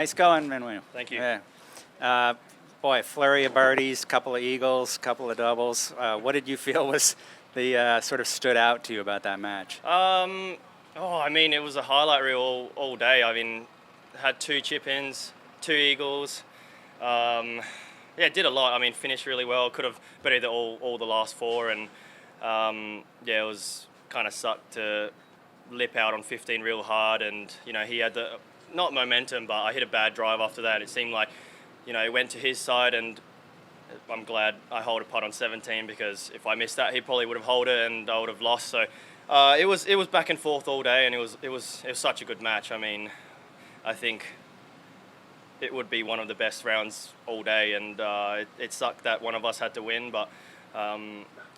Nice going, Manuel. Thank you. Yeah. Boy, flurry of birdies, couple of eagles, couple of doubles. What did you feel was the sort of stood out to you about that match? I mean, it was a highlight reel all day. I mean, had 2 chip-ins, 2 eagles. Did a lot. I mean, finished really well. Could have beat all the last 4, and it was kind of sucked to lip out on 15 real hard. And he had the not momentum, but I hit a bad drive after that. It seemed like it went to his side, and I'm glad I hold a putt on 17, because if I missed that, he probably would have held it and I would have lost. So it was back and forth all day, and it was such a good match. I mean, I think it would be one of the best rounds all day, and it sucked that one of us had to win, but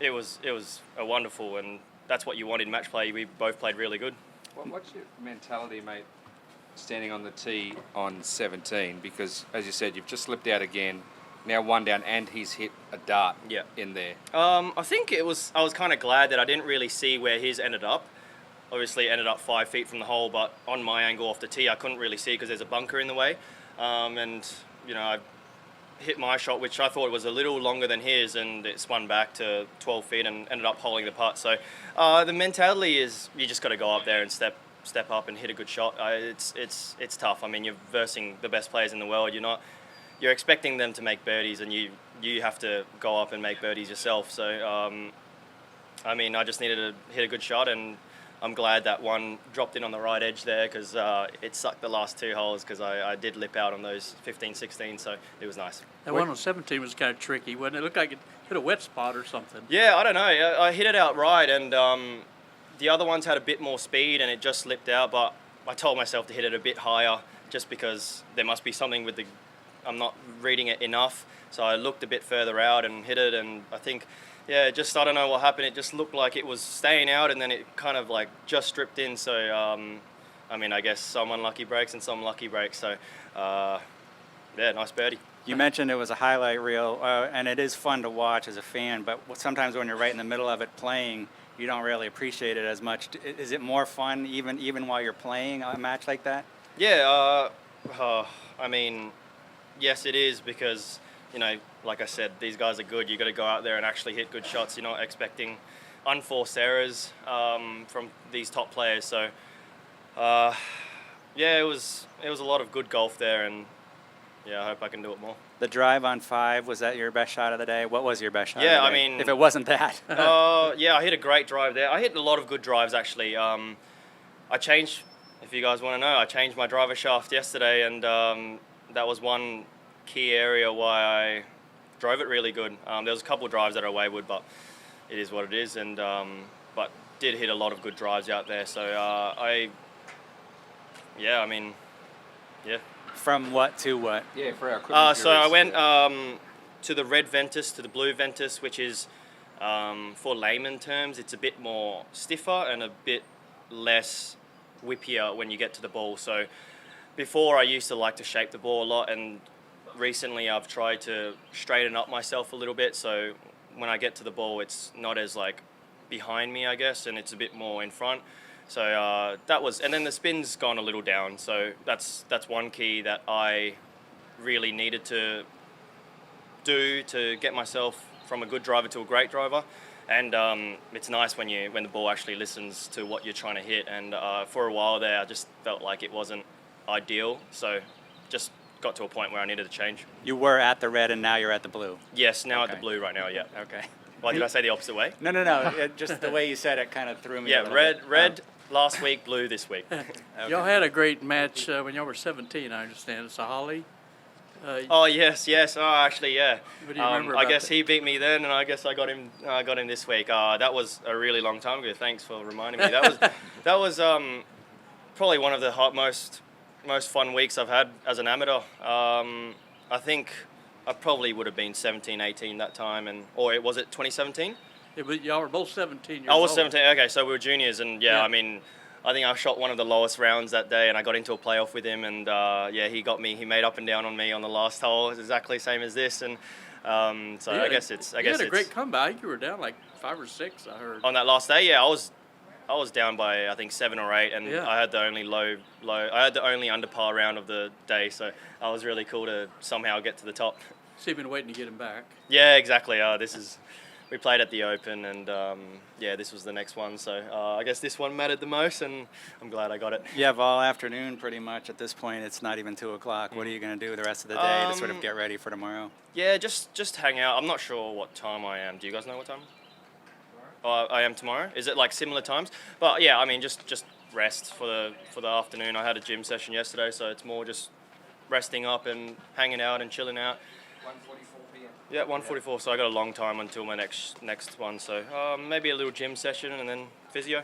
it was a wonderful, and that's what you want in match play. We both played really good. What's your mentality, mate, standing on the tee on 17? Because, as you said, you've just slipped out again, now 1 down, and he's hit a dart in there. I think I was kind of glad that I didn't really see where his ended up. Obviously, it ended up 5 feet from the hole, but on my angle off the tee, I couldn't really see because there's a bunker in the way. I hit my shot, which I thought was a little longer than his, and it spun back to 12 feet and ended up holding the putt. So the mentality is you just got to go up there and step up and hit a good shot. It's tough. I mean, you're versing the best players in the world. You're expecting them to make birdies, and you have to go up and make birdies yourself. So I mean, I just needed to hit a good shot, and I'm glad that one dropped in on the right edge there, because it sucked the last 2 holes, because I did lip out on those 15, 16, so it was nice. That one on 17 was kind of tricky, wasn't it? It looked like it hit a wet spot or something. Yeah, I don't know. I hit it out right, and the other ones had a bit more speed, and it just slipped out, but I told myself to hit it a bit higher, just because there must be something with I'm not reading it enough, so I looked a bit further out and hit it, and I think, I don't know what happened. It just looked like it was staying out, and then it kind of like just stripped in. So, I mean, I guess some unlucky breaks and some lucky breaks. So, nice birdie. You mentioned it was a highlight reel, and it is fun to watch as a fan, but sometimes when you're right in the middle of it playing, you don't really appreciate it as much. Is it more fun even while you're playing a match like that? Yeah, I mean, yes, it is, because, like I said, these guys are good. You got to go out there and actually hit good shots. You're not expecting unforced errors from these top players. So, it was a lot of good golf there, and I hope I can do it more. The drive on 5, was that your best shot of the day? What was your best shot of the day? I mean, if it wasn't that. I hit a great drive there. I hit a lot of good drives, actually. I changed, if you guys want to know, I changed my driver shaft yesterday, and that was one key area why I drove it really good. There was a couple of drives that are wayward, but it is what it is, and but did hit a lot of good drives out there. So From what to what? Yeah, for our equipment. So I went to the red Ventus, to the blue Ventus, which is, for layman terms, it's a bit more stiffer and a bit less whippier when you get to the ball. So before, I used to like to shape the ball a lot, and recently I've tried to straighten up myself a little bit, so when I get to the ball, it's not as like behind me, I guess, and it's a bit more in front. So and then the spin's gone a little down, so that's one key that I really needed to do to get myself from a good driver to a great driver. And it's nice when the ball actually listens to what you're trying to hit, and for a while there I just felt like it wasn't ideal, so just got to a point where I needed to change. You were at the red, and now you're at the blue. Yes, now at the blue right now, yeah. Okay. Why did I say the opposite way? No. Just the way you said it kind of threw me. Yeah, a little bit. red last week, blue this week. Okay. Y'all had a great match when y'all were 17, I understand. It's a Holly. Oh yes. Oh, actually, yeah. What do you remember I about guess that? he beat me then, and I guess I got him this week. That was a really long time ago. Thanks for reminding me. That was probably one of the most fun weeks I've had as an amateur. I think I probably would have been 17, 18 that time, or was it 2017? Y'all were both 17 years I was old. 17. Okay, so we were juniors, and I mean, I think I shot one of the lowest rounds that day, and I got into a playoff with him, and he got me. He made up and down on me on the last hole. It's exactly the same as this, and so I guess it's. You had a great comeback. You were down like 5 or 6, I heard. On that last day, yeah, I was I was down by I think 7 or 8, and Yeah. I had the only I had the only under par round of the day, so I was really cool to somehow get to the top. So you've been waiting to get him back. Yeah, exactly. We played at the Open, and yeah, this was the next one. So I guess this one mattered the most, and I'm glad I got it. You have all afternoon pretty much at this point. It's not even 2 o'clock. What are you going to do the rest of the day to sort of get ready for tomorrow? Yeah, just hang out. I'm not sure what time I am. Do you guys know what time? I am tomorrow. Is it like similar times? But yeah, I mean, just rest for the afternoon. I had a gym session yesterday, so it's more just resting up and hanging out and chilling out. 1:44 p.m. Yeah, 1:44. So I got a long time until my next one. So maybe a little gym session and then physio.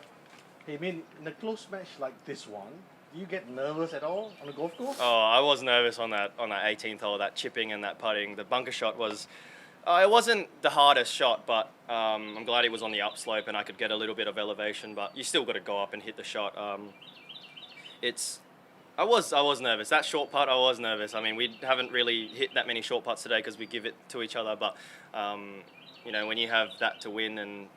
Hey, I mean, in a close match like this one, do you get nervous at all on a golf course? Oh, I was nervous on that 18th hole, that chipping and that putting. The bunker shot was. It wasn't the hardest shot, but I'm glad it was on the upslope and I could get a little bit of elevation. But you still got to go up and hit the shot. I was nervous. That short putt, I was nervous. I mean, we haven't really hit that many short putts today because we give it to each other. But you know, when you have that to win and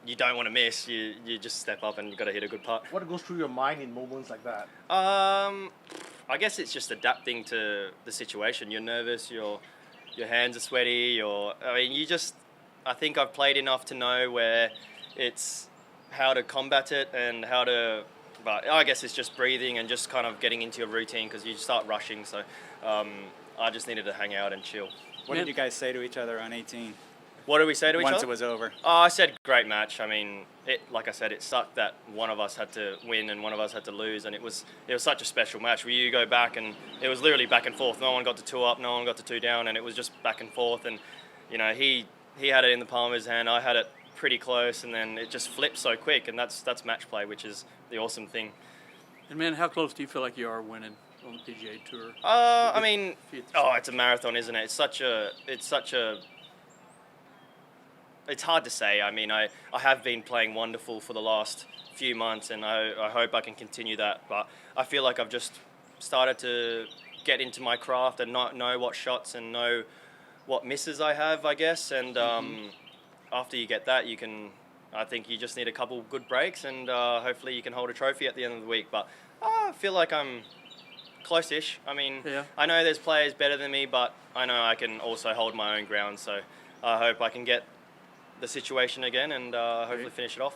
you don't want to miss, you just step up and you got to hit a good putt. What goes through your mind in moments like that? I guess it's just adapting to the situation. You're nervous. Your hands are sweaty. I think I've played enough to know where it's how to combat it and how to. But I guess it's just breathing and just kind of getting into your routine because you start rushing. So I just needed to hang out and chill. What did you guys say to each other on 18? What did we say to each other? Once it was over. Oh, I said great match. I mean, like I said, it sucked that one of us had to win and one of us had to lose, and it was such a special match where you go back and it was literally back and forth. No one got to 2 up, no one got to 2 down, and it was just back and forth. And you know, he had it in the palm of his hand, I had it pretty close, and then it just flipped so quick, and that's match play, which is the awesome thing. And man, how close do you feel like you are winning on the PGA Tour? I mean, it's a marathon, isn't it? It's hard to say. I mean, I have been playing wonderful for the last few months, and I hope I can continue that. But I feel like I've just started to get into my craft and not know what shots and know what misses I have, I guess. And after you get that, I think you just need a couple good breaks, and hopefully you can hold a trophy at the end of the week. But I feel like I'm close-ish. I mean, I know there's players better than me, but I know I can also hold my own ground. So I hope I can get the situation again and hopefully finish it off.